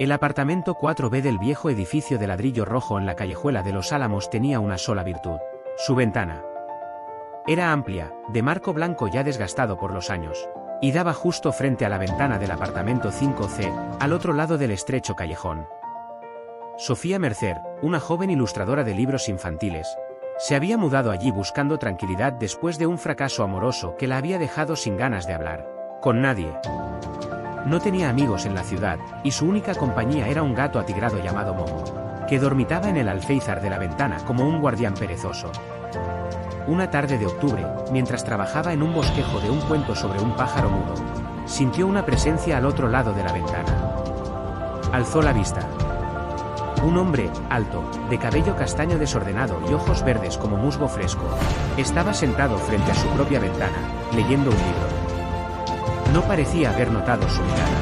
El apartamento 4B del viejo edificio de ladrillo rojo en la callejuela de Los Álamos tenía una sola virtud: su ventana. Era amplia, de marco blanco ya desgastado por los años, y daba justo frente a la ventana del apartamento 5C, al otro lado del estrecho callejón. Sofía Mercer, una joven ilustradora de libros infantiles, se había mudado allí buscando tranquilidad después de un fracaso amoroso que la había dejado sin ganas de hablar con nadie. No tenía amigos en la ciudad, y su única compañía era un gato atigrado llamado Momo, que dormitaba en el alféizar de la ventana como un guardián perezoso. Una tarde de octubre, mientras trabajaba en un bosquejo de un cuento sobre un pájaro mudo, sintió una presencia al otro lado de la ventana. Alzó la vista. Un hombre, alto, de cabello castaño desordenado y ojos verdes como musgo fresco, estaba sentado frente a su propia ventana, leyendo un libro. No parecía haber notado su mirada.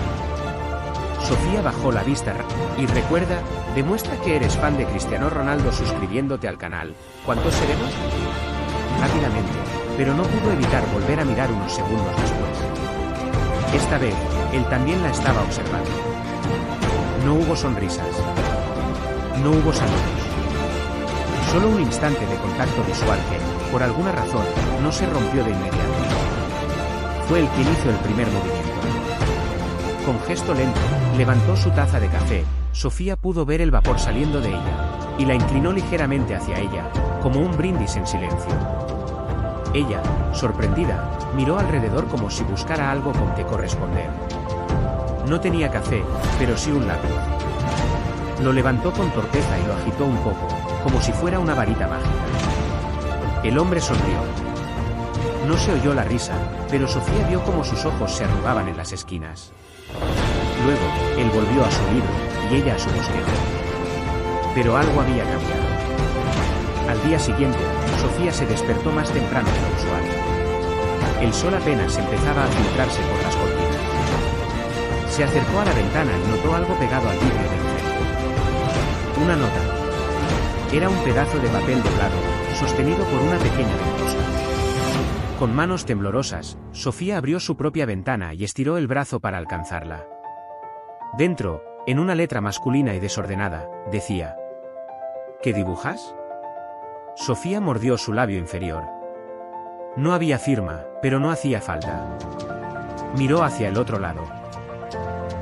Sofía bajó la vista y recuerda, demuestra que eres fan de Cristiano Ronaldo suscribiéndote al canal. ¿Cuántos seremos? Rápidamente, pero no pudo evitar volver a mirar unos segundos después. Esta vez, él también la estaba observando. No hubo sonrisas. No hubo saludos. Solo un instante de contacto visual que, por alguna razón, no se rompió de inmediato. Fue él quien hizo el primer movimiento. Con gesto lento, levantó su taza de café. Sofía pudo ver el vapor saliendo de ella, y la inclinó ligeramente hacia ella, como un brindis en silencio. Ella, sorprendida, miró alrededor como si buscara algo con que corresponder. No tenía café, pero sí un lápiz. Lo levantó con torpeza y lo agitó un poco, como si fuera una varita mágica. El hombre sonrió. No se oyó la risa, pero Sofía vio cómo sus ojos se arrugaban en las esquinas. Luego, él volvió a su libro, y ella a su bosquejo. Pero algo había cambiado. Al día siguiente, Sofía se despertó más temprano de lo usual. El sol apenas empezaba a filtrarse por las cortinas. Se acercó a la ventana y notó algo pegado al vidrio de enfrente. Una nota. Era un pedazo de papel doblado, sostenido por una pequeña ventosa. Con manos temblorosas, Sofía abrió su propia ventana y estiró el brazo para alcanzarla. Dentro, en una letra masculina y desordenada, decía: ¿Qué dibujas? Sofía mordió su labio inferior. No había firma, pero no hacía falta. Miró hacia el otro lado.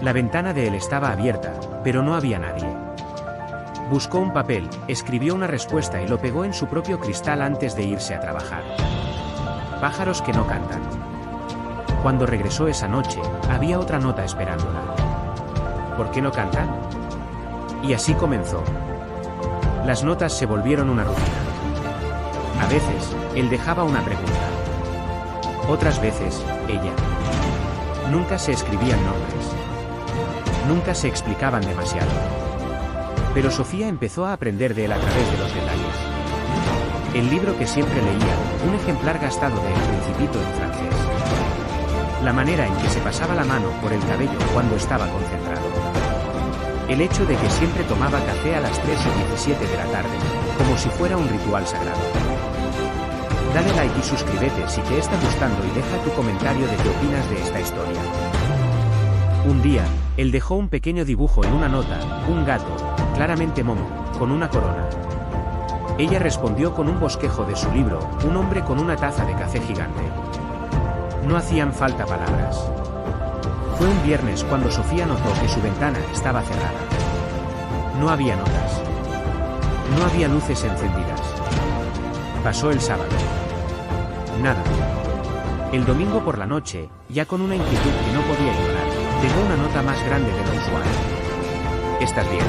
La ventana de él estaba abierta, pero no había nadie. Buscó un papel, escribió una respuesta y lo pegó en su propio cristal antes de irse a trabajar. Pájaros que no cantan. Cuando regresó esa noche, había otra nota esperándola. ¿Por qué no cantan? Y así comenzó. Las notas se volvieron una rutina. A veces, él dejaba una pregunta. Otras veces, ella. Nunca se escribían nombres. Nunca se explicaban demasiado. Pero Sofía empezó a aprender de él a través de los detalles. El libro que siempre leía, un ejemplar gastado de El Principito en francés. La manera en que se pasaba la mano por el cabello cuando estaba concentrado. El hecho de que siempre tomaba café a las 3:17 de la tarde, como si fuera un ritual sagrado. Dale like y suscríbete si te está gustando y deja tu comentario de qué opinas de esta historia. Un día, él dejó un pequeño dibujo en una nota, un gato, claramente Momo, con una corona. Ella respondió con un bosquejo de su libro, un hombre con una taza de café gigante. No hacían falta palabras. Fue un viernes cuando Sofía notó que su ventana estaba cerrada. No había notas. No había luces encendidas. Pasó el sábado. Nada. El domingo por la noche, ya con una inquietud que no podía ignorar, dejó una nota más grande de lo usual. ¿Estás bien?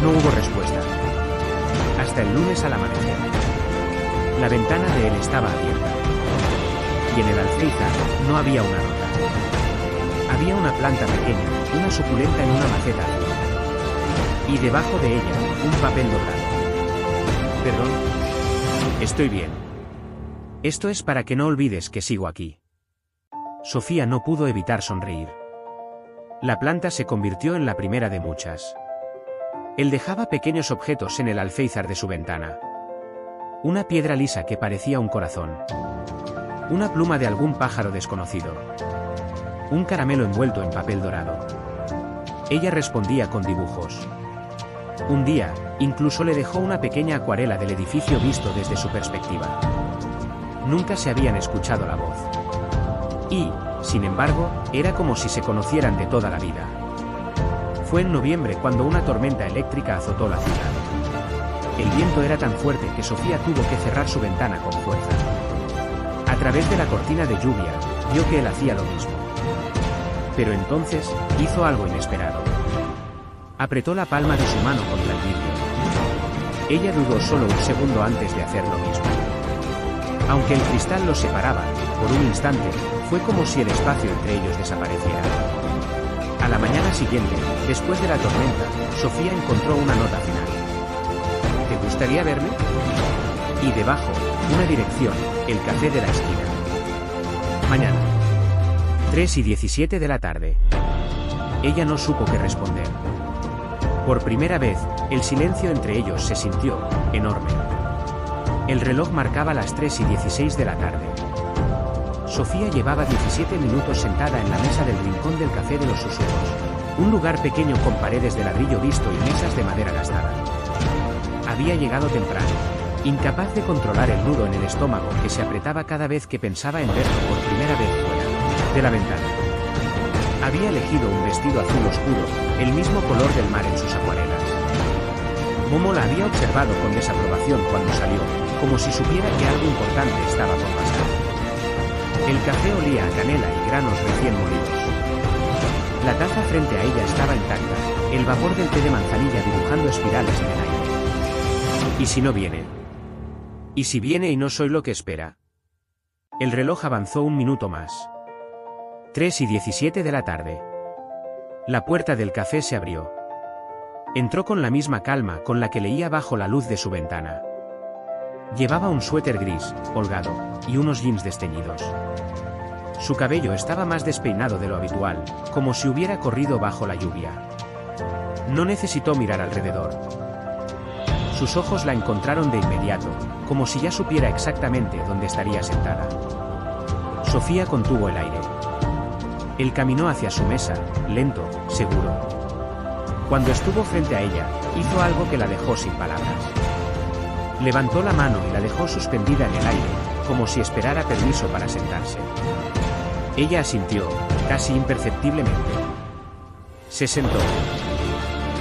No hubo respuesta. Hasta el lunes al amanecer. La ventana de él estaba abierta. Y en el alféizar no había una nota. Había una planta pequeña, una suculenta en una maceta azul. Y debajo de ella, un papel doblado. Perdón. Estoy bien. Esto es para que no olvides que sigo aquí. Sofía no pudo evitar sonreír. La planta se convirtió en la primera de muchas. Él dejaba pequeños objetos en el alféizar de su ventana. Una piedra lisa que parecía un corazón. Una pluma de algún pájaro desconocido. Un caramelo envuelto en papel dorado. Ella respondía con dibujos. Un día, incluso le dejó una pequeña acuarela del edificio visto desde su perspectiva. Nunca se habían escuchado la voz. Y, sin embargo, era como si se conocieran de toda la vida. Fue en noviembre cuando una tormenta eléctrica azotó la ciudad. El viento era tan fuerte que Sofía tuvo que cerrar su ventana con fuerza. A través de la cortina de lluvia, vio que él hacía lo mismo. Pero entonces, hizo algo inesperado. Apretó la palma de su mano contra el vidrio. Ella dudó solo un segundo antes de hacer lo mismo. Aunque el cristal los separaba, por un instante, fue como si el espacio entre ellos desapareciera. A la mañana siguiente, después de la tormenta, Sofía encontró una nota final. ¿Te gustaría verme? Y debajo, una dirección, el café de la esquina. Mañana. 3:17 de la tarde. Ella no supo qué responder. Por primera vez, el silencio entre ellos se sintió enorme. El reloj marcaba las 3:16 de la tarde. Sofía llevaba 17 minutos sentada en la mesa del rincón del café de los susurros, un lugar pequeño con paredes de ladrillo visto y mesas de madera gastada. Había llegado temprano, incapaz de controlar el nudo en el estómago que se apretaba cada vez que pensaba en verlo por primera vez fuera de la ventana. Había elegido un vestido azul oscuro, el mismo color del mar en sus acuarelas. Momo la había observado con desaprobación cuando salió, como si supiera que algo importante estaba por pasar. El café olía a canela y granos recién molidos. La taza frente a ella estaba intacta, el vapor del té de manzanilla dibujando espirales en el aire. ¿Y si no viene? ¿Y si viene y no soy lo que espera? El reloj avanzó un minuto más. 3:17 de la tarde. La puerta del café se abrió. Entró con la misma calma con la que leía bajo la luz de su ventana. Llevaba un suéter gris, holgado, y unos jeans desteñidos. Su cabello estaba más despeinado de lo habitual, como si hubiera corrido bajo la lluvia. No necesitó mirar alrededor. Sus ojos la encontraron de inmediato, como si ya supiera exactamente dónde estaría sentada. Sofía contuvo el aire. Él caminó hacia su mesa, lento, seguro. Cuando estuvo frente a ella, hizo algo que la dejó sin palabras. Levantó la mano y la dejó suspendida en el aire, como si esperara permiso para sentarse. Ella asintió, casi imperceptiblemente. Se sentó.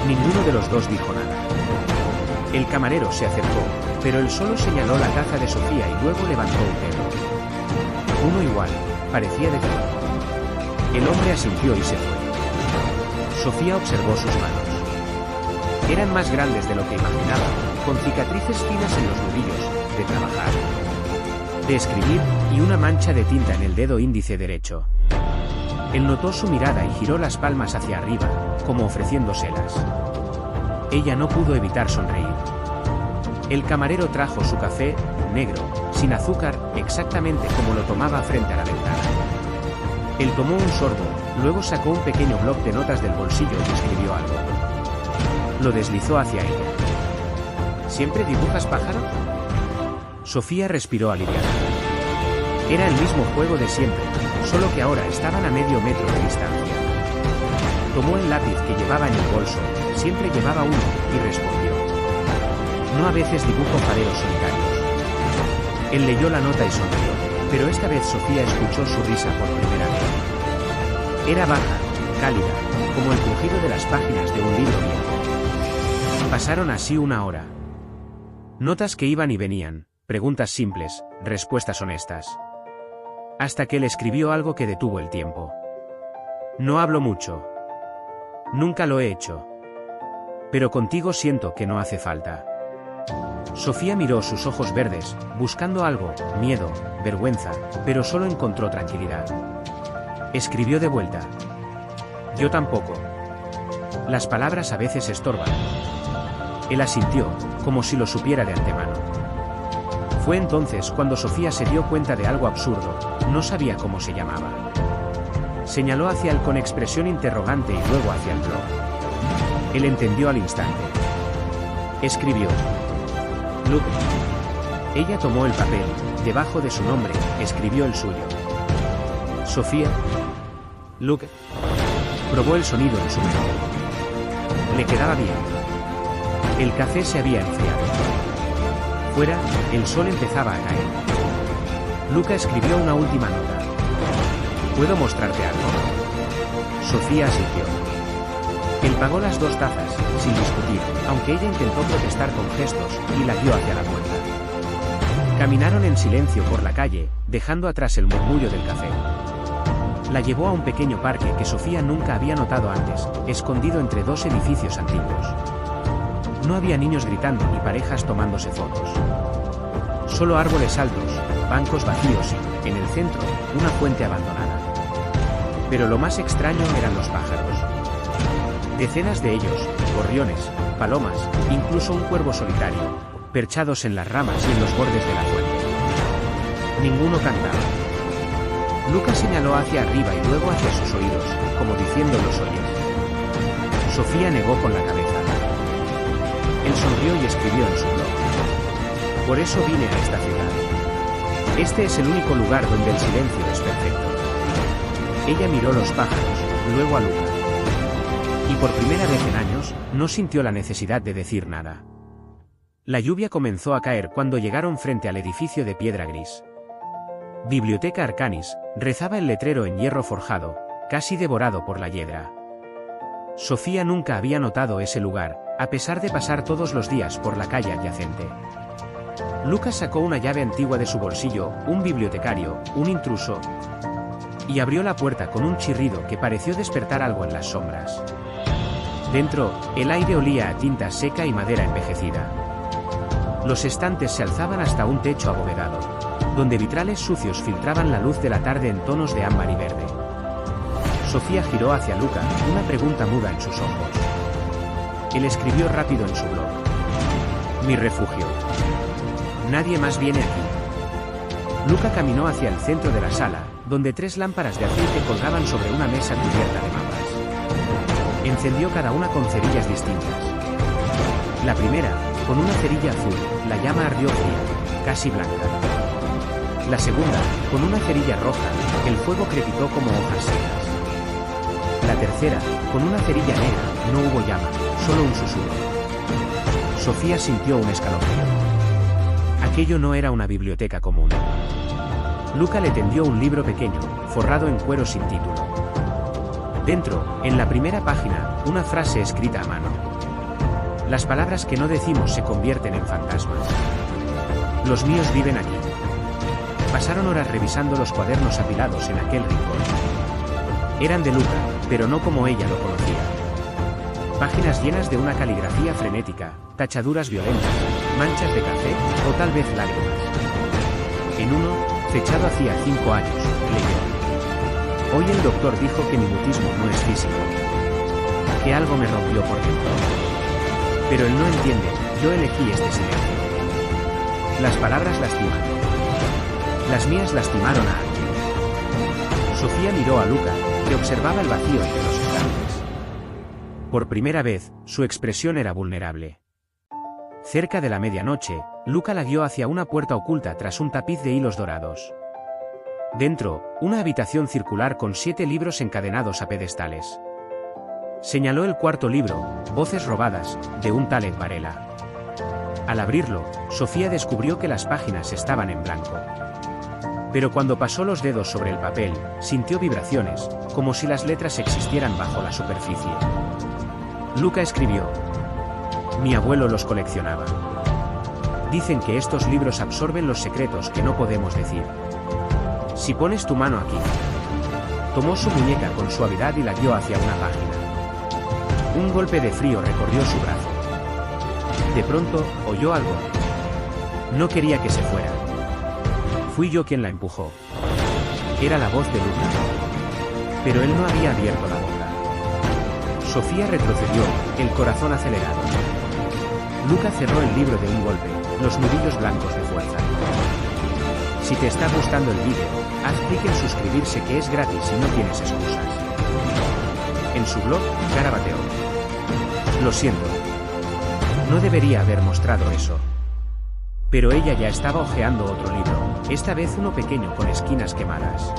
Ninguno de los dos dijo nada. El camarero se acercó, pero él solo señaló la taza de Sofía y luego levantó un dedo. Uno igual, parecía de color. El hombre asintió y se fue. Sofía observó sus manos. Eran más grandes de lo que imaginaba, con cicatrices finas en los nudillos, de trabajar, de escribir, y una mancha de tinta en el dedo índice derecho. Él notó su mirada y giró las palmas hacia arriba, como ofreciéndoselas. Ella no pudo evitar sonreír. El camarero trajo su café, negro, sin azúcar, exactamente como lo tomaba frente a la ventana. Él tomó un sorbo, luego sacó un pequeño bloc de notas del bolsillo y escribió algo. Lo deslizó hacia ella. ¿Siempre dibujas pájaro? Sofía respiró aliviada. Era el mismo juego de siempre, solo que ahora estaban a medio metro de distancia. Tomó el lápiz que llevaba en el bolso, siempre llevaba uno, y respondió. No, a veces dibujo fareros solitarios. Él leyó la nota y sonrió, pero esta vez Sofía escuchó su risa por primera vez. Era baja, cálida, como el crujido de las páginas de un libro viejo. Pasaron así una hora. Notas que iban y venían, preguntas simples, respuestas honestas. Hasta que él escribió algo que detuvo el tiempo. No hablo mucho. Nunca lo he hecho. Pero contigo siento que no hace falta. Sofía miró sus ojos verdes, buscando algo, miedo, vergüenza, pero solo encontró tranquilidad. Escribió de vuelta. Yo tampoco. Las palabras a veces estorban. Él asintió, como si lo supiera de antemano. Fue entonces cuando Sofía se dio cuenta de algo absurdo, no sabía cómo se llamaba. Señaló hacia él con expresión interrogante y luego hacia el blog. Él entendió al instante. Escribió. Luke. Ella tomó el papel, debajo de su nombre, escribió el suyo. Sofía. Luke. Probó el sonido en su mente. Le quedaba bien. El café se había enfriado. Fuera, el sol empezaba a caer. Luca escribió una última nota. ¿Puedo mostrarte algo? Sofía asintió. Él pagó las 2 tazas, sin discutir, aunque ella intentó protestar con gestos, y la guió hacia la puerta. Caminaron en silencio por la calle, dejando atrás el murmullo del café. La llevó a un pequeño parque que Sofía nunca había notado antes, escondido entre 2 edificios antiguos. No había niños gritando ni parejas tomándose fotos. Solo árboles altos, bancos vacíos y, en el centro, una fuente abandonada. Pero lo más extraño eran los pájaros. Decenas de ellos, gorriones, palomas, incluso un cuervo solitario, perchados en las ramas y en los bordes de la fuente. Ninguno cantaba. Lucas señaló hacia arriba y luego hacia sus oídos, como diciendo ¿los oyes? Sofía negó con la cabeza. Él sonrió y escribió en su blog. Por eso vine a esta ciudad. Este es el único lugar donde el silencio es perfecto. Ella miró los pájaros, luego a Luca. Y por primera vez en años, no sintió la necesidad de decir nada. La lluvia comenzó a caer cuando llegaron frente al edificio de piedra gris. Biblioteca Arcanis, rezaba el letrero en hierro forjado, casi devorado por la hiedra. Sofía nunca había notado ese lugar, a pesar de pasar todos los días por la calle adyacente. Lucas sacó una llave antigua de su bolsillo, un bibliotecario, un intruso, y abrió la puerta con un chirrido que pareció despertar algo en las sombras. Dentro, el aire olía a tinta seca y madera envejecida. Los estantes se alzaban hasta un techo abovedado, donde vitrales sucios filtraban la luz de la tarde en tonos de ámbar y verde. Sofía giró hacia Luca, una pregunta muda en sus ojos. Él escribió rápido en su blog. Mi refugio. Nadie más viene aquí. Luca caminó hacia el centro de la sala, donde 3 lámparas de aceite colgaban sobre una mesa cubierta de mapas. Encendió cada una con cerillas distintas. La primera, con una cerilla azul, la llama ardió fría, casi blanca. La segunda, con una cerilla roja, el fuego crepitó como hojas secas. La tercera, con una cerilla negra, no hubo llama, solo un susurro. Sofía sintió un escalofrío. Aquello no era una biblioteca común. Luca le tendió un libro pequeño, forrado en cuero sin título. Dentro, en la primera página, una frase escrita a mano. Las palabras que no decimos se convierten en fantasmas. Los míos viven aquí. Pasaron horas revisando los cuadernos apilados en aquel rincón. Eran de Luca, pero no como ella lo conocía. Páginas llenas de una caligrafía frenética, tachaduras violentas, manchas de café, o tal vez lágrimas. En uno, fechado hacía 5 años, leyó. Hoy el doctor dijo que mi mutismo no es físico. Que algo me rompió por dentro. Pero él no entiende, yo elegí este silencio. Las palabras lastiman. Las mías lastimaron a alguien. Sofía miró a Luca, que observaba el vacío entre los estantes. Por primera vez, su expresión era vulnerable. Cerca de la medianoche, Luca la guió hacia una puerta oculta tras un tapiz de hilos dorados. Dentro, una habitación circular con 7 libros encadenados a pedestales. Señaló el cuarto libro, Voces robadas, de un tal Ed Varela. Al abrirlo, Sofía descubrió que las páginas estaban en blanco. Pero cuando pasó los dedos sobre el papel, sintió vibraciones, como si las letras existieran bajo la superficie. Luca escribió. Mi abuelo los coleccionaba. Dicen que estos libros absorben los secretos que no podemos decir. Si pones tu mano aquí. Tomó su muñeca con suavidad y la guió hacia una página. Un golpe de frío recorrió su brazo. De pronto, oyó algo. No quería que se fuera. Fui yo quien la empujó. Era la voz de Luca. Pero él no había abierto la boca. Sofía retrocedió, el corazón acelerado. Luca cerró el libro de un golpe, los nudillos blancos de fuerza. Si te está gustando el vídeo, haz clic en suscribirse, que es gratis y no tienes excusas. En su blog, garabateó. Lo siento. No debería haber mostrado eso. Pero ella ya estaba hojeando otro libro, esta vez uno pequeño con esquinas quemadas.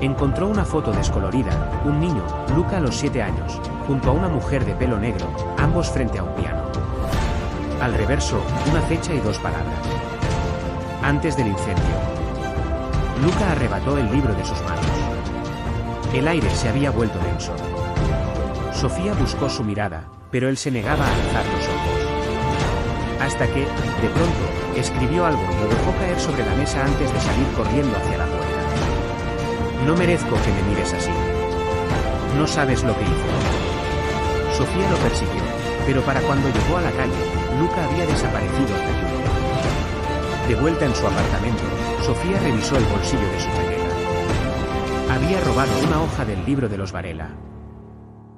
Encontró una foto descolorida, un niño, Luca a los 7 años, junto a una mujer de pelo negro, ambos frente a un piano. Al reverso, una fecha y 2 palabras. Antes del incendio. Luca arrebató el libro de sus manos. El aire se había vuelto denso. Sofía buscó su mirada, pero él se negaba a alzar los ojos. Hasta que, de pronto, escribió algo y lo dejó caer sobre la mesa antes de salir corriendo hacia la puerta. No merezco que me mires así. No sabes lo que hice. Sofía lo persiguió, pero para cuando llegó a la calle, Luca había desaparecido hasta allí. De vuelta en su apartamento, Sofía revisó el bolsillo de su chaqueta. Había robado una hoja del libro de los Varela.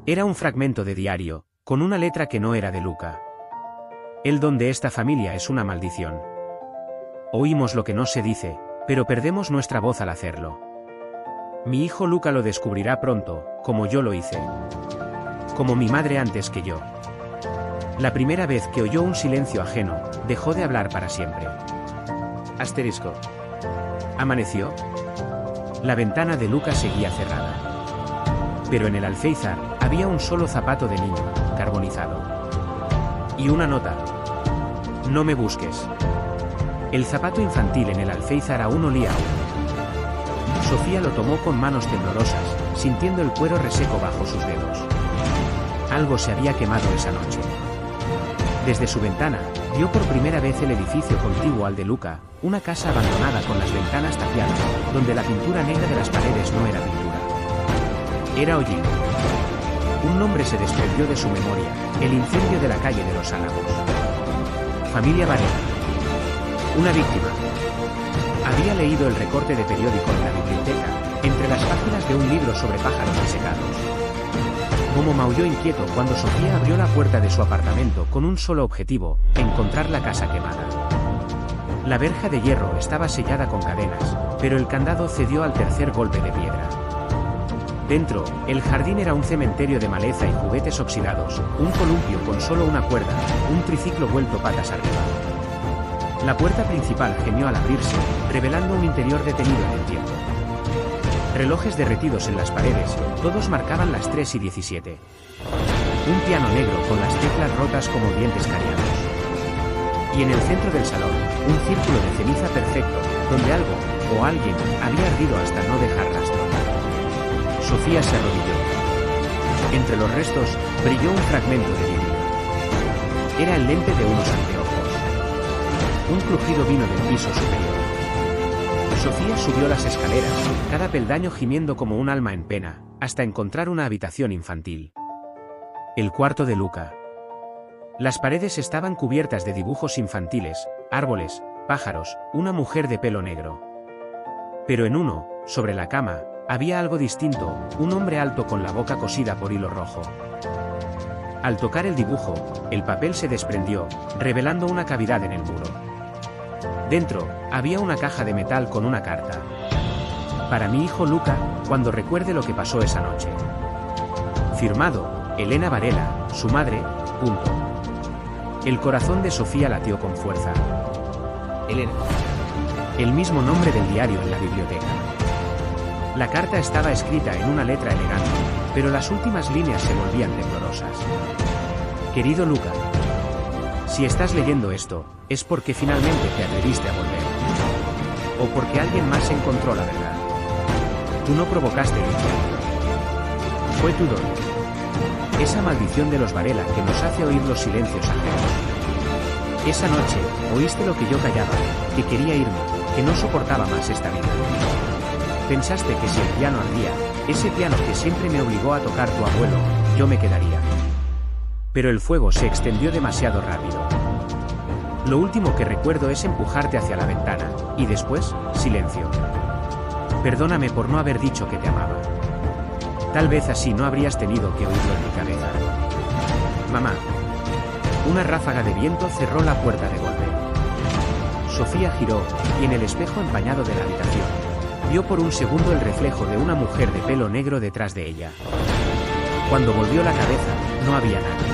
Era un fragmento de diario, con una letra que no era de Luca. El don de esta familia es una maldición. Oímos lo que no se dice, pero perdemos nuestra voz al hacerlo. Mi hijo Luca lo descubrirá pronto, como yo lo hice. Como mi madre antes que yo. La primera vez que oyó un silencio ajeno, dejó de hablar para siempre. Asterisco. Amaneció. La ventana de Luca seguía cerrada. Pero en el alféizar, había un solo zapato de niño, carbonizado. Y una nota. No me busques. El zapato infantil en el alféizar aún olía a humo. Sofía lo tomó con manos temblorosas, sintiendo el cuero reseco bajo sus dedos. Algo se había quemado esa noche. Desde su ventana, vio por primera vez el edificio contiguo al de Luca, una casa abandonada con las ventanas tapiadas, donde la pintura negra de las paredes no era pintura. Era hollín. Un nombre se desprendió de su memoria, el incendio de la calle de los Álamos. Familia Varela. Una víctima. Había leído el recorte de periódico en la biblioteca, entre las páginas de un libro sobre pájaros disecados. Momo maulló inquieto cuando Sofía abrió la puerta de su apartamento con un solo objetivo, encontrar la casa quemada. La verja de hierro estaba sellada con cadenas, pero el candado cedió al tercer golpe de piedra. Dentro, el jardín era un cementerio de maleza y juguetes oxidados, un columpio con solo una cuerda, un triciclo vuelto patas arriba. La puerta principal gemió al abrirse, revelando un interior detenido en el tiempo. Relojes derretidos en las paredes, todos marcaban las 3:17. Un piano negro con las teclas rotas como dientes cariados. Y en el centro del salón, un círculo de ceniza perfecto, donde algo, o alguien, había ardido hasta no dejar rastro. Sofía se arrodilló. Entre los restos, brilló un fragmento de vidrio. Era el lente de unos anteojos. Un crujido vino del piso superior. Sofía subió las escaleras, cada peldaño gimiendo como un alma en pena, hasta encontrar una habitación infantil. El cuarto de Luca. Las paredes estaban cubiertas de dibujos infantiles, árboles, pájaros, una mujer de pelo negro. Pero en uno, sobre la cama, había algo distinto, un hombre alto con la boca cosida por hilo rojo. Al tocar el dibujo, el papel se desprendió, revelando una cavidad en el muro. Dentro, había una caja de metal con una carta. Para mi hijo Luca, cuando recuerde lo que pasó esa noche. Firmado, Elena Varela, su madre, punto. El corazón de Sofía latió con fuerza. Elena. El mismo nombre del diario en la biblioteca. La carta estaba escrita en una letra elegante, pero las últimas líneas se volvían temblorosas. Querido Luca, si estás leyendo esto, es porque finalmente te atreviste a volver. O porque alguien más encontró la verdad. Tú no provocaste el infierno. Fue tu don. Esa maldición de los Varela que nos hace oír los silencios ajenos. Esa noche, oíste lo que yo callaba, que quería irme, que no soportaba más esta vida. Pensaste que si el piano ardía, ese piano que siempre me obligó a tocar tu abuelo, yo me quedaría. Pero el fuego se extendió demasiado rápido. Lo último que recuerdo es empujarte hacia la ventana, y después, silencio. Perdóname por no haber dicho que te amaba. Tal vez así no habrías tenido que oírlo en mi cabeza. Mamá. Una ráfaga de viento cerró la puerta de golpe. Sofía giró, y en el espejo empañado de la habitación, vio por un segundo el reflejo de una mujer de pelo negro detrás de ella. Cuando volvió la cabeza, no había nadie.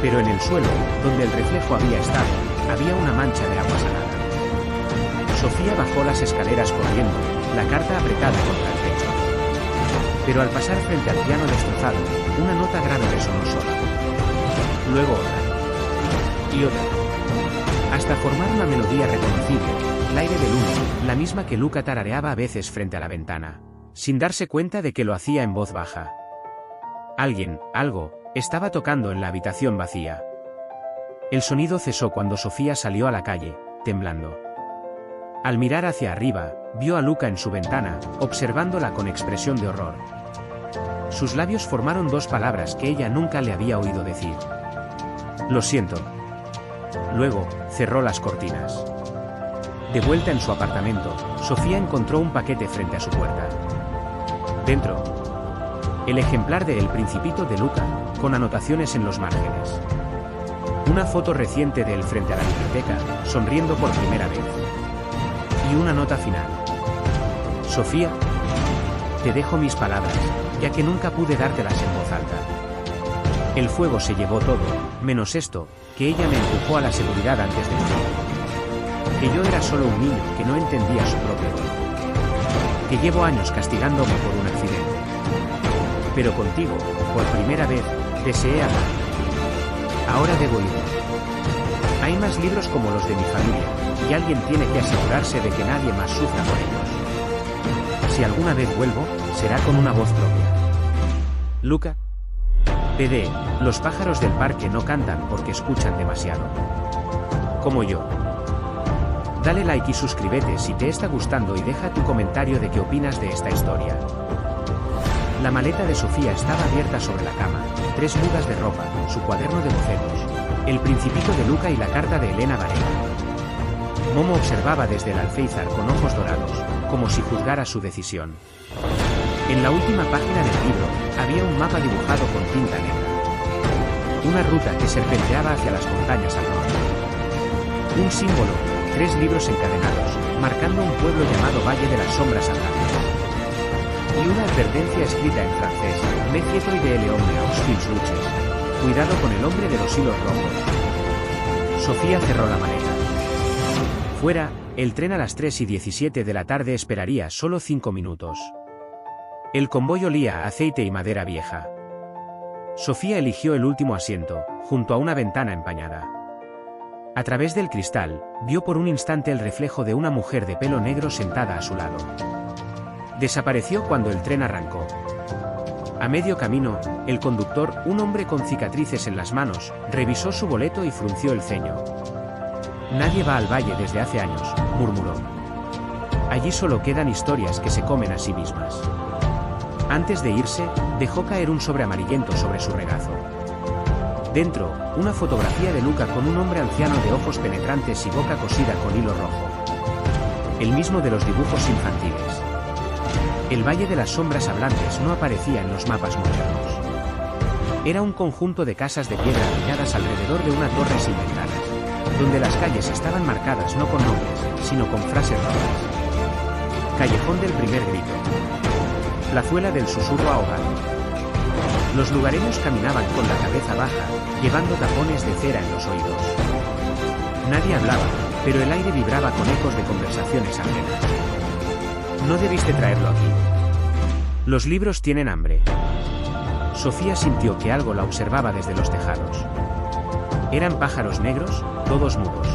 Pero en el suelo, donde el reflejo había estado, había una mancha de agua salada. Sofía bajó las escaleras corriendo, la carta apretada contra el pecho. pero al pasar frente al piano destrozado, una nota grave resonó sola. Luego otra. Y otra. Hasta formar una melodía reconocible, el aire de luna, la misma que Luca tarareaba a veces frente a la ventana, sin darse cuenta de que lo hacía en voz baja. Alguien, algo, estaba tocando en la habitación vacía. El sonido cesó cuando Sofía salió a la calle, temblando. Al mirar hacia arriba, vio a Luca en su ventana, observándola con expresión de horror. Sus labios formaron dos palabras que ella nunca le había oído decir. Lo siento. Luego, cerró las cortinas. De vuelta en su apartamento, Sofía encontró un paquete frente a su puerta. Dentro, el ejemplar de El Principito de Luca, con anotaciones en los márgenes. Una foto reciente de él frente a la biblioteca, sonriendo por primera vez. Y una nota final. Sofía, te dejo mis palabras, ya que nunca pude dártelas en voz alta. El fuego se llevó todo, menos esto, que ella me empujó a la seguridad antes de morir. Que yo era solo un niño que no entendía su propio dolor. Que llevo años castigándome por un accidente. Pero contigo, por primera vez, deseé amar. Ahora debo irme. Hay más libros como los de mi familia, y alguien tiene que asegurarse de que nadie más sufra por ellos. Si alguna vez vuelvo, será con una voz propia. Luca. PD, los pájaros del parque no cantan porque escuchan demasiado. Como yo. Dale like y suscríbete si te está gustando y deja tu comentario de qué opinas de esta historia. La maleta de Sofía estaba abierta sobre la cama, 3 mudas de ropa, su cuaderno de bocetos, El Principito de Luca y la carta de Elena Varela. Momo observaba desde el alféizar con ojos dorados, como si juzgara su decisión. En la última página del libro, había un mapa dibujado con tinta negra. Una ruta que serpenteaba hacia las montañas al norte. Un símbolo, 3 libros encadenados, marcando un pueblo llamado Valle de las Sombras Atlantes. Y una advertencia escrita en francés, Méfiez-toi de l'homme aux fils rouges. Cuidado con el hombre de los hilos rojos. Sofía cerró la maleta. Fuera, el tren a las 3:17 de la tarde esperaría solo 5 minutos. El convoy olía a aceite y madera vieja. Sofía eligió el último asiento, junto a una ventana empañada. A través del cristal, vio por un instante el reflejo de una mujer de pelo negro sentada a su lado. Desapareció cuando el tren arrancó. A medio camino, el conductor, un hombre con cicatrices en las manos, revisó su boleto y frunció el ceño. Nadie va al valle desde hace años, murmuró. Allí solo quedan historias que se comen a sí mismas. Antes de irse, dejó caer un sobre amarillento sobre su regazo. Dentro, una fotografía de Luca con un hombre anciano de ojos penetrantes y boca cosida con hilo rojo. El mismo de los dibujos infantiles. El Valle de las Sombras Hablantes no aparecía en los mapas modernos. Era un conjunto de casas de piedra apiñadas alrededor de una torre sin ventanas, donde las calles estaban marcadas no con nombres, sino con frases rojas. Callejón del primer grito. Plazuela del susurro ahogado. Los lugareños caminaban con la cabeza baja, llevando tapones de cera en los oídos. Nadie hablaba, pero el aire vibraba con ecos de conversaciones ajenas. No debiste traerlo aquí. Los libros tienen hambre. Sofía sintió que algo la observaba desde los tejados. Eran pájaros negros, todos mudos.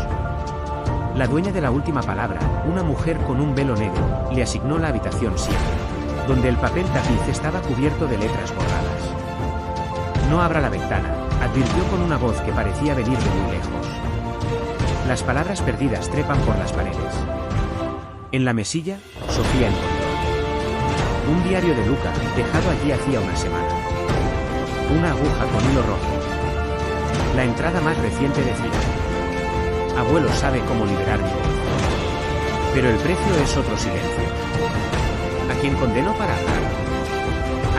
La dueña de la última palabra, una mujer con un velo negro, le asignó la habitación 7, donde el papel tapiz estaba cubierto de letras borradas. No abra la ventana, advirtió con una voz que parecía venir de muy lejos. Las palabras perdidas trepan por las paredes. En la mesilla, Sofía encontró un diario de Luca, dejado allí hacía una semana. Una aguja con hilo rojo. La entrada más reciente decía: abuelo sabe cómo liberar mi voz. Pero el precio es otro silencio. ¿A quién condenó para hablar?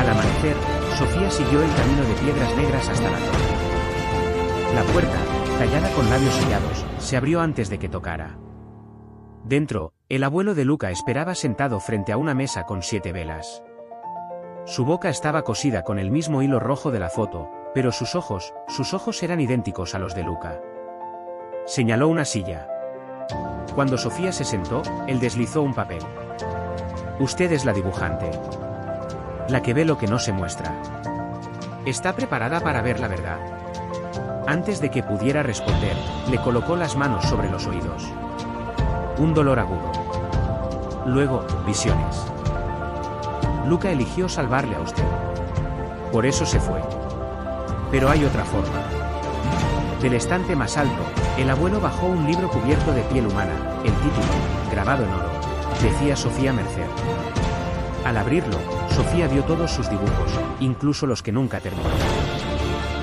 Al amanecer, Sofía siguió el camino de piedras negras hasta la torre. La puerta, tallada con labios sellados, se abrió antes de que tocara. Dentro, el abuelo de Luca esperaba sentado frente a una mesa con 7 velas. Su boca estaba cosida con el mismo hilo rojo de la foto, pero sus ojos eran idénticos a los de Luca. Señaló una silla. Cuando Sofía se sentó, él deslizó un papel. Usted es la dibujante. La que ve lo que no se muestra. ¿Está preparada para ver la verdad? Antes de que pudiera responder, le colocó las manos sobre los oídos. Un dolor agudo. Luego, visiones. Luca eligió salvarle a usted. Por eso se fue. Pero hay otra forma. Del estante más alto, el abuelo bajó un libro cubierto de piel humana. El título, grabado en oro, decía Sofía Merced. Al abrirlo, Sofía vio todos sus dibujos, incluso los que nunca terminó.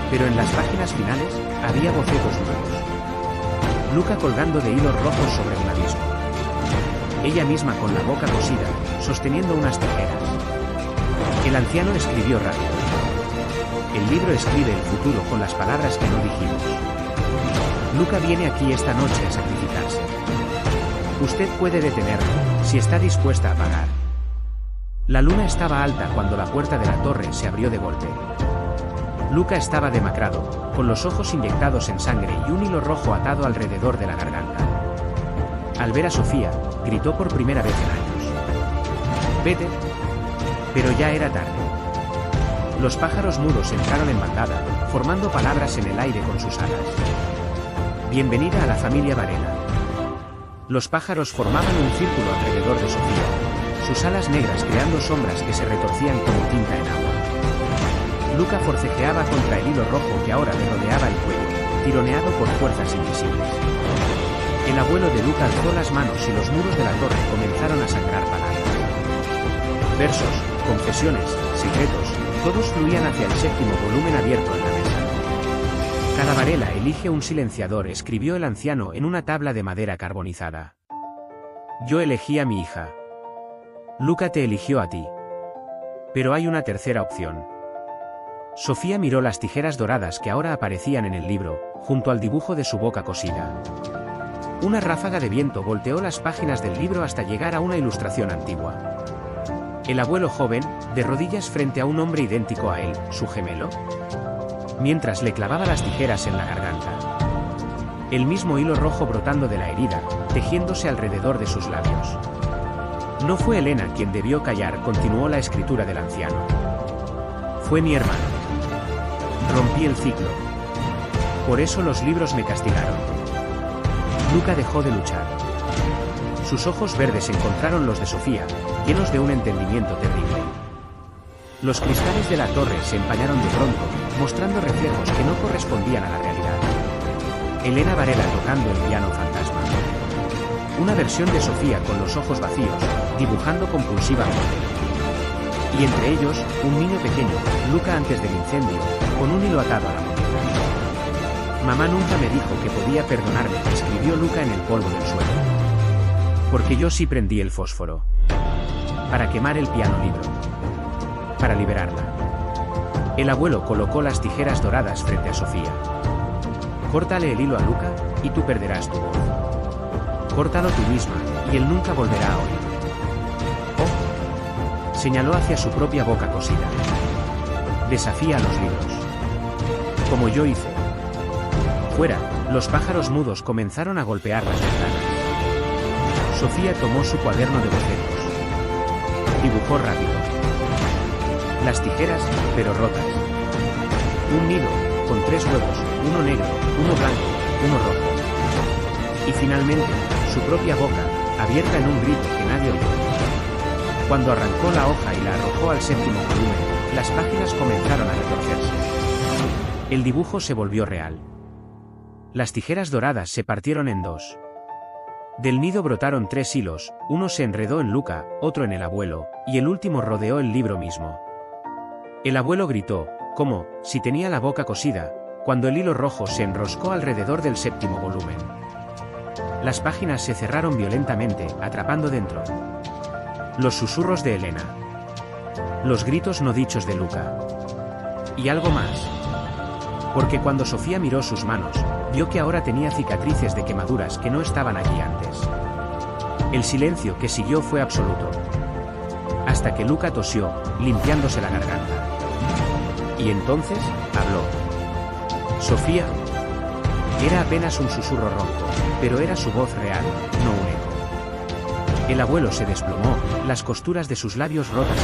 Pero en las páginas finales, había bocetos nuevos. Luca colgando de hilos rojos sobre un abismo. Ella misma con la boca cosida, sosteniendo unas tijeras. El anciano escribió rápido. El libro escribe el futuro con las palabras que no dijimos. Luca viene aquí esta noche a sacrificarse. Usted puede detenerlo, si está dispuesta a pagar. La luna estaba alta cuando la puerta de la torre se abrió de golpe. Luca estaba demacrado, con los ojos inyectados en sangre y un hilo rojo atado alrededor de la garganta. Al ver a Sofía, gritó por primera vez en años. ¡Vete! Pero ya era tarde. Los pájaros mudos entraron en bandada, formando palabras en el aire con sus alas. Bienvenida a la familia Varela. Los pájaros formaban un círculo alrededor de Sofía, sus alas negras creando sombras que se retorcían como tinta en agua. Luca forcejeaba contra el hilo rojo que ahora le rodeaba el cuello, tironeado por fuerzas invisibles. El abuelo de Luca alzó las manos y los muros de la torre comenzaron a sangrar palabras. Versos, confesiones, secretos, todos fluían hacia el séptimo volumen abierto en la mesa. Cada Varela elige un silenciador, escribió el anciano en una tabla de madera carbonizada. Yo elegí a mi hija. Luca te eligió a ti. Pero hay una tercera opción. Sofía miró las tijeras doradas que ahora aparecían en el libro, junto al dibujo de su boca cosida. Una ráfaga de viento volteó las páginas del libro hasta llegar a una ilustración antigua. El abuelo joven, de rodillas frente a un hombre idéntico a él, su gemelo, mientras le clavaba las tijeras en la garganta. El mismo hilo rojo brotando de la herida, tejiéndose alrededor de sus labios. No fue Elena quien debió callar, continuó la escritura del anciano. Fue mi hermano. Rompí el ciclo. Por eso los libros me castigaron. Luca dejó de luchar. Sus ojos verdes encontraron los de Sofía, llenos de un entendimiento terrible. Los cristales de la torre se empañaron de pronto, mostrando reflejos que no correspondían a la realidad. Elena Varela tocando el piano fantasma. Una versión de Sofía con los ojos vacíos, dibujando compulsivamente. Y entre ellos, un niño pequeño, Luca antes del incendio, con un hilo atado a la muñeca. Mamá nunca me dijo que podía perdonarme, escribió Luca en el polvo del suelo. Porque yo sí prendí el fósforo. Para quemar el piano libro. Para liberarla. El abuelo colocó las tijeras doradas frente a Sofía. Córtale el hilo a Luca, y tú perderás tu voz. Córtalo tú misma, y él nunca volverá a oír. Oh. Señaló hacia su propia boca cosida. Desafía a los libros. Como yo hice. Fuera, los pájaros mudos comenzaron a golpear las ventanas. Sofía tomó su cuaderno de bocetos. Dibujó rápido. Las tijeras, pero rotas. Un nido, con 3 huevos, uno negro, uno blanco, uno rojo. Y finalmente, su propia boca, abierta en un grito que nadie oyó. Cuando arrancó la hoja y la arrojó al séptimo volumen, las páginas comenzaron a retorcerse. El dibujo se volvió real. Las tijeras doradas se partieron en dos. Del nido brotaron 3 hilos, uno se enredó en Luca, otro en el abuelo, y el último rodeó el libro mismo. El abuelo gritó, como si tenía la boca cosida, cuando el hilo rojo se enroscó alrededor del séptimo volumen. Las páginas se cerraron violentamente, atrapando dentro los susurros de Elena, los gritos no dichos de Luca, y algo más. Porque cuando Sofía miró sus manos, vio que ahora tenía cicatrices de quemaduras que no estaban allí antes. El silencio que siguió fue absoluto. Hasta que Luca tosió, limpiándose la garganta. Y entonces, habló. Sofía. Era apenas un susurro ronco, pero era su voz real, no un eco. El abuelo se desplomó, las costuras de sus labios rotas.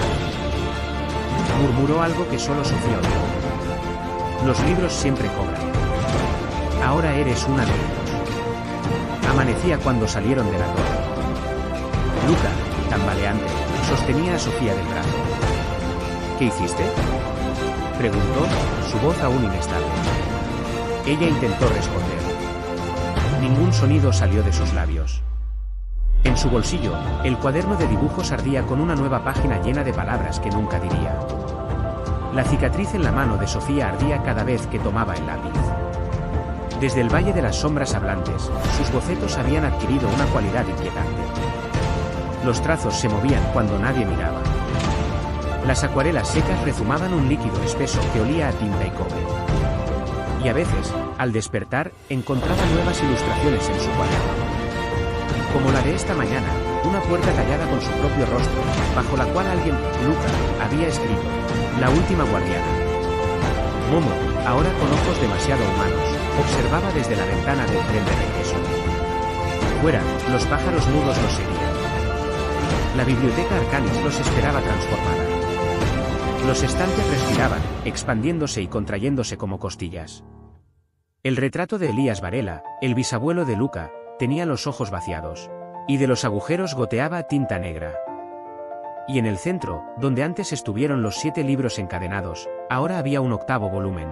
Murmuró algo que solo Sofía oyó. Los libros siempre cobran. Ahora eres una de ellos. Amanecía cuando salieron de la torre. Luca, tambaleante, sostenía a Sofía del brazo. ¿Qué hiciste?, preguntó, su voz aún inestable. Ella intentó responder. Ningún sonido salió de sus labios. En su bolsillo, el cuaderno de dibujos ardía con una nueva página llena de palabras que nunca diría. La cicatriz en la mano de Sofía ardía cada vez que tomaba el lápiz. Desde el Valle de las Sombras Hablantes, sus bocetos habían adquirido una cualidad inquietante. Los trazos se movían cuando nadie miraba. Las acuarelas secas rezumaban un líquido espeso que olía a tinta y cobre. Y a veces, al despertar, encontraba nuevas ilustraciones en su cuaderno. Como la de esta mañana, una puerta tallada con su propio rostro, bajo la cual alguien, Luca, había escrito: La última guardiana. Momo, ahora con ojos demasiado humanos, observaba desde la ventana del tren de regreso. Fuera, los pájaros mudos los seguían. La biblioteca Arcanis los esperaba transformada. Los estantes respiraban, expandiéndose y contrayéndose como costillas. El retrato de Elías Varela, el bisabuelo de Luca, tenía los ojos vaciados. Y de los agujeros goteaba tinta negra. Y en el centro, donde antes estuvieron los 7 libros encadenados, ahora había un 8º volumen.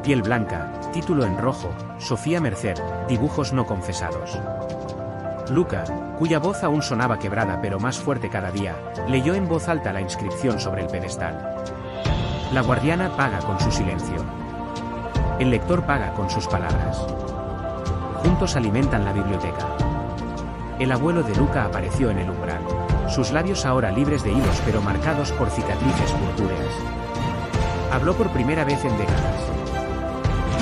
Piel blanca, título en rojo, Sofía Merced, dibujos no confesados. Luca, cuya voz aún sonaba quebrada pero más fuerte cada día, leyó en voz alta la inscripción sobre el pedestal. La guardiana paga con su silencio. El lector paga con sus palabras. Juntos alimentan la biblioteca. El abuelo de Luca apareció en el umbral. Sus labios ahora libres de hilos pero marcados por cicatrices purpúreas. Habló por primera vez en décadas.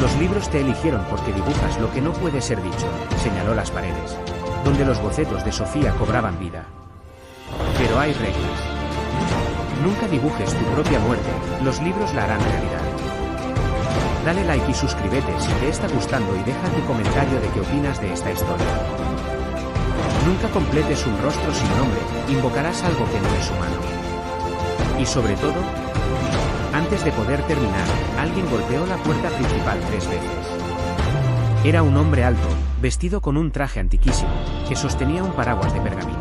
Los libros te eligieron porque dibujas lo que no puede ser dicho, señaló las paredes, donde los bocetos de Sofía cobraban vida. Pero hay reglas. Nunca dibujes tu propia muerte, los libros la harán realidad. Dale like y suscríbete si te está gustando y deja tu comentario de qué opinas de esta historia. Nunca completes un rostro sin nombre, invocarás algo que no es humano. Y sobre todo, antes de poder terminar, alguien golpeó la puerta principal 3 veces. Era un hombre alto, vestido con un traje antiquísimo, que sostenía un paraguas de pergamino.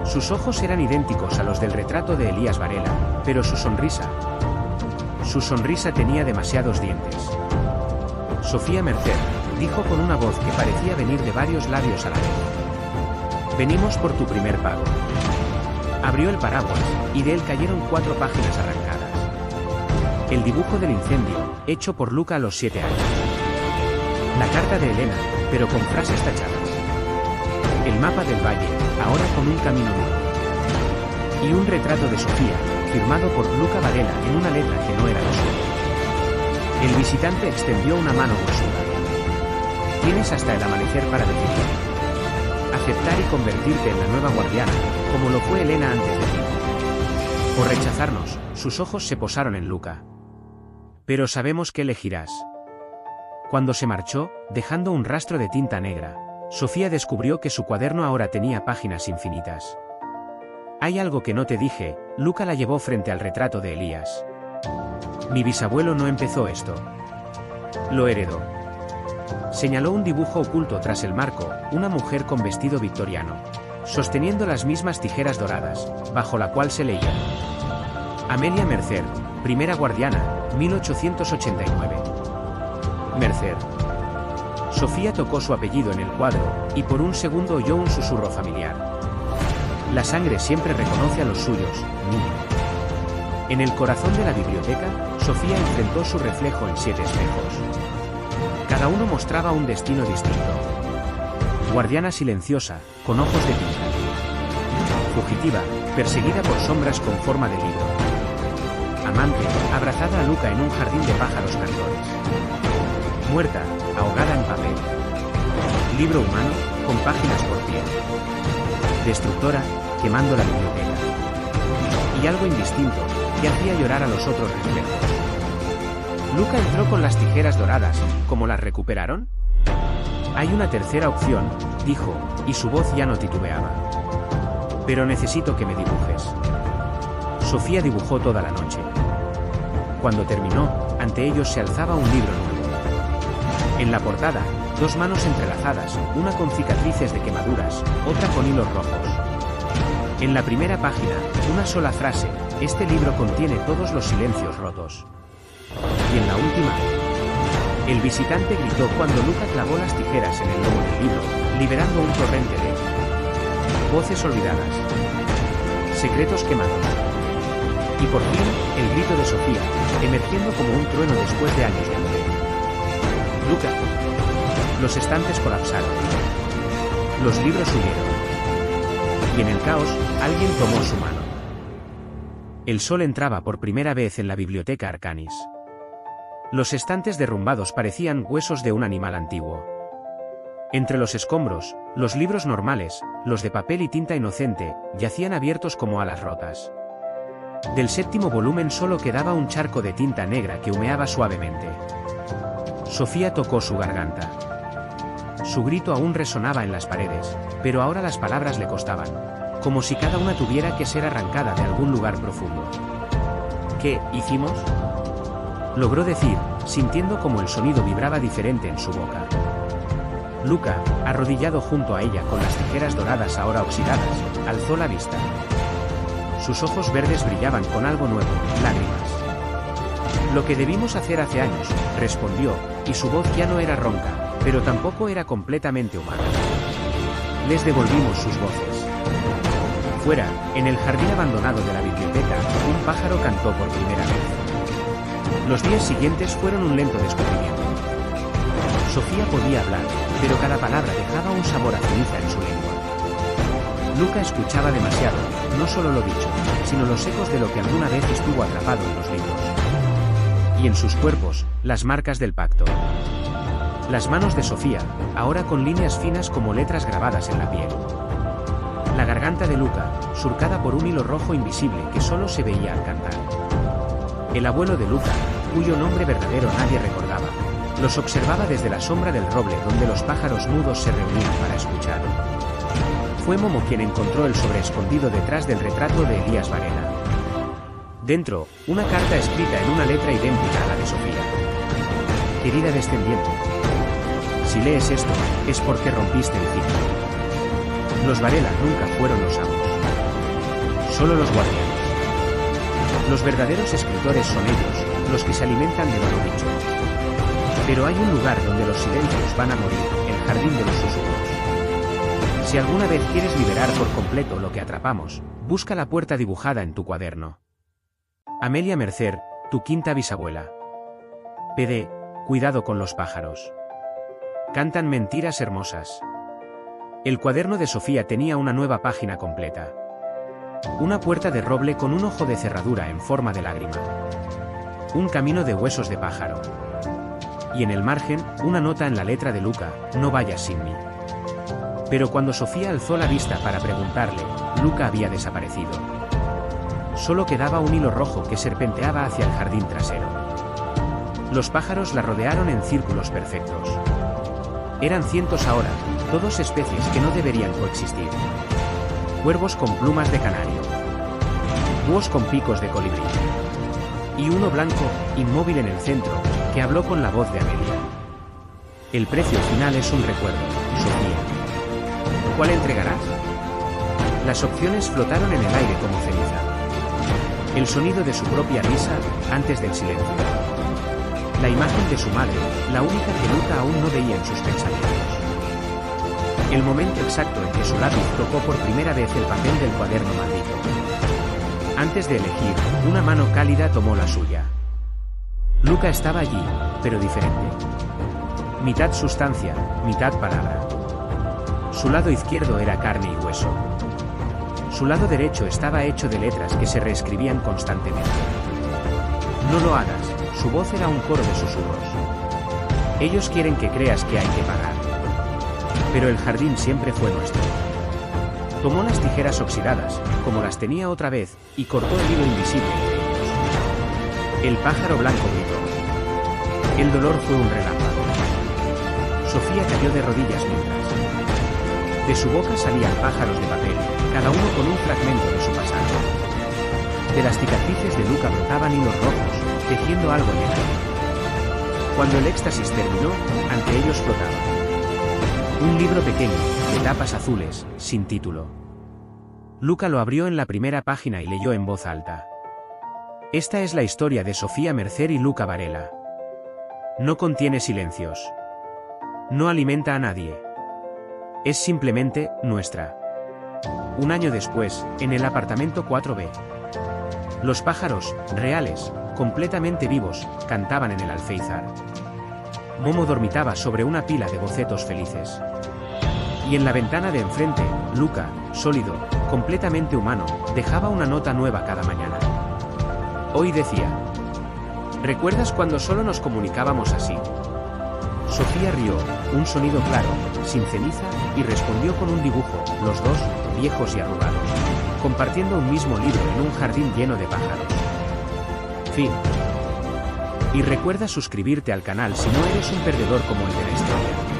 Sus ojos eran idénticos a los del retrato de Elías Varela, pero su sonrisa tenía demasiados dientes. Sofía Merced, dijo con una voz que parecía venir de varios labios a la vez. Venimos por tu primer pago. Abrió el paraguas, y de él cayeron 4 páginas arrancadas. El dibujo del incendio, hecho por Luca a los 7 años. La carta de Elena, pero con frases tachadas. El mapa del valle, ahora con un camino nuevo. Y un retrato de Sofía, firmado por Luca Varela en una letra que no era la suya. El visitante extendió una mano huesuda. Tienes hasta el amanecer para decidir. Aceptar y convertirte en la nueva guardiana, como lo fue Elena antes de ti. Por rechazarnos, sus ojos se posaron en Luca. Pero sabemos que elegirás. Cuando se marchó, dejando un rastro de tinta negra, Sofía descubrió que su cuaderno ahora tenía páginas infinitas. Hay algo que no te dije, Luca la llevó frente al retrato de Elías. Mi bisabuelo no empezó esto. Lo heredó. Señaló un dibujo oculto tras el marco, una mujer con vestido victoriano, sosteniendo las mismas tijeras doradas, bajo la cual se leía: Amelia Merced, primera guardiana, 1889. Merced. Sofía tocó su apellido en el cuadro, y por un segundo oyó un susurro familiar. La sangre siempre reconoce a los suyos, niño. En el corazón de la biblioteca, Sofía enfrentó su reflejo en 7 espejos. Cada uno mostraba un destino distinto. Guardiana silenciosa, con ojos de tinta. Fugitiva, perseguida por sombras con forma de libro. Amante, abrazada a Luca en un jardín de pájaros cantores. Muerta, ahogada en papel. Libro humano, con páginas por pie. Destructora, quemando la biblioteca. Y algo indistinto, que hacía llorar a los otros reflejos. Luca entró con las tijeras doradas, ¿cómo las recuperaron? Hay una tercera opción, dijo, y su voz ya no titubeaba. Pero necesito que me dibujes. Sofía dibujó toda la noche. Cuando terminó, ante ellos se alzaba un libro nuevo. En la portada, dos manos entrelazadas, una con cicatrices de quemaduras, otra con hilos rojos. En la primera página, una sola frase: este libro contiene todos los silencios rotos. Y en la última, el visitante gritó cuando Luca clavó las tijeras en el lomo del libro, liberando un torrente de voces olvidadas, secretos quemados. Y por fin, el grito de Sofía, emergiendo como un trueno después de años de hambre. Luca. Los estantes colapsaron. Los libros huyeron. Y en el caos, alguien tomó su mano. El sol entraba por primera vez en la biblioteca Arcanis. Los estantes derrumbados parecían huesos de un animal antiguo. Entre los escombros, los libros normales, los de papel y tinta inocente, yacían abiertos como alas rotas. Del séptimo volumen solo quedaba un charco de tinta negra que humeaba suavemente. Sofía tocó su garganta. Su grito aún resonaba en las paredes, pero ahora las palabras le costaban, como si cada una tuviera que ser arrancada de algún lugar profundo. ¿Qué hicimos?, logró decir, sintiendo como el sonido vibraba diferente en su boca. Luca, arrodillado junto a ella con las tijeras doradas ahora oxidadas, alzó la vista. Sus ojos verdes brillaban con algo nuevo, lágrimas. Lo que debimos hacer hace años, respondió, y su voz ya no era ronca, pero tampoco era completamente humana. Les devolvimos sus voces. Fuera, en el jardín abandonado de la biblioteca, un pájaro cantó por primera vez. Los días siguientes fueron un lento descubrimiento. Sofía podía hablar, pero cada palabra dejaba un sabor a ceniza en su lengua. Luca escuchaba demasiado, no solo lo dicho, sino los ecos de lo que alguna vez estuvo atrapado en los libros. Y en sus cuerpos, las marcas del pacto. Las manos de Sofía, ahora con líneas finas como letras grabadas en la piel. La garganta de Luca, surcada por un hilo rojo invisible que solo se veía al cantar. El abuelo de Luca, cuyo nombre verdadero nadie recordaba, los observaba desde la sombra del roble donde los pájaros mudos se reunían para escuchar. Fue Momo quien encontró el sobre escondido detrás del retrato de Elías Varela. Dentro, una carta escrita en una letra idéntica a la de Sofía. Querida descendiente, si lees esto, es porque rompiste el ciclo. Los Varela nunca fueron los amos, solo los guardianes. Los verdaderos escritores son ellos, los que se alimentan de lo no dicho. Pero hay un lugar donde los silencios van a morir, el jardín de los susurros. Si alguna vez quieres liberar por completo lo que atrapamos, busca la puerta dibujada en tu cuaderno. Amelia Mercer, tu quinta bisabuela. PD, cuidado con los pájaros. Cantan mentiras hermosas. El cuaderno de Sofía tenía una nueva página completa. Una puerta de roble con un ojo de cerradura en forma de lágrima. Un camino de huesos de pájaro. Y en el margen, una nota en la letra de Luca: no vayas sin mí. Pero cuando Sofía alzó la vista para preguntarle, Luca había desaparecido. Solo quedaba un hilo rojo que serpenteaba hacia el jardín trasero. Los pájaros la rodearon en círculos perfectos. Eran cientos ahora, todos especies que no deberían coexistir. Cuervos con plumas de canario. Búhos con picos de colibrí. Y uno blanco, inmóvil en el centro, que habló con la voz de Amelia. El precio final es un recuerdo, Sofía. ¿Cuál entregarás? Las opciones flotaron en el aire como ceniza. El sonido de su propia risa, antes del silencio. La imagen de su madre, la única que Luca aún no veía en sus pensamientos. El momento exacto en que su lápiz tocó por primera vez el papel del cuaderno maldito. Antes de elegir, una mano cálida tomó la suya. Luca estaba allí, pero diferente. Mitad sustancia, mitad palabra. Su lado izquierdo era carne y hueso. Su lado derecho estaba hecho de letras que se reescribían constantemente. No lo hagas, su voz era un coro de susurros. Ellos quieren que creas que hay que pagar. Pero el jardín siempre fue nuestro. Tomó las tijeras oxidadas, como las tenía otra vez, y cortó el hilo invisible entre ellos. El pájaro blanco gritó. El dolor fue un relámpago. Sofía cayó de rodillas mientras. De su boca salían pájaros de papel, cada uno con un fragmento de su pasado. De las cicatrices de Luca brotaban hilos rojos, tejiendo algo negro. Cuando el éxtasis terminó, ante ellos flotaba un libro pequeño, de tapas azules, sin título. Luca lo abrió en la primera página y leyó en voz alta. Esta es la historia de Sofía Mercer y Luca Varela. No contiene silencios. No alimenta a nadie. Es simplemente nuestra. Un año después, en el apartamento 4B. Los pájaros, reales, completamente vivos, cantaban en el alféizar. Momo dormitaba sobre una pila de bocetos felices. Y en la ventana de enfrente, Luca, sólido, completamente humano, dejaba una nota nueva cada mañana. Hoy decía: ¿recuerdas cuando solo nos comunicábamos así? Sofía rió, un sonido claro, sin ceniza, y respondió con un dibujo, los dos, viejos y arrugados, compartiendo un mismo libro en un jardín lleno de pájaros. Fin. Y recuerda suscribirte al canal si no eres un perdedor como el de la historia.